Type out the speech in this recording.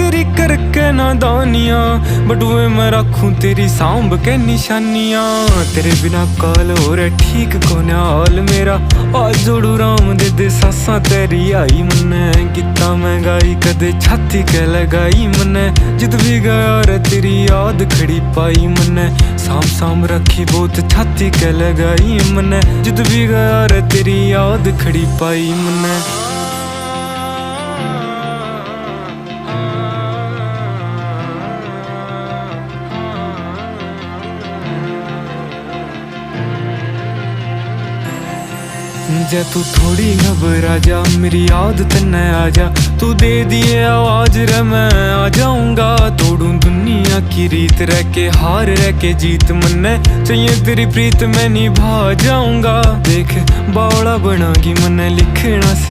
तेरी करके नादानियां, बट वे मैं रखूं तेरी सांभ के निशानियां। तेरे बिना काल हो रहा ठीक कोने हाल मेरा, आज जोड़ू राम दे सासा तेरी आई मन्ने। कितना महंगाई कदे छाती के लगाई मन्ने, जित भी गया रे तेरी याद खड़ी पाई मन्ने। साम साम रखी बहुत छाती के लगाई मन्ने, जित भी गया रे तेरी याद खड़ी पाई मन्ने। जा तू थोड़ी घबरा जा, मेरी याद तन्ने आ जा। तू दे दिए आवाज रे मैं आ जाऊंगा, तोड़ू दुनिया की रीत रह के हार रह के जीत मन्ने। चाहिए तेरी प्रीत मैं निभा जाऊंगा, देख बावड़ा बनागी मन्ने लिखना।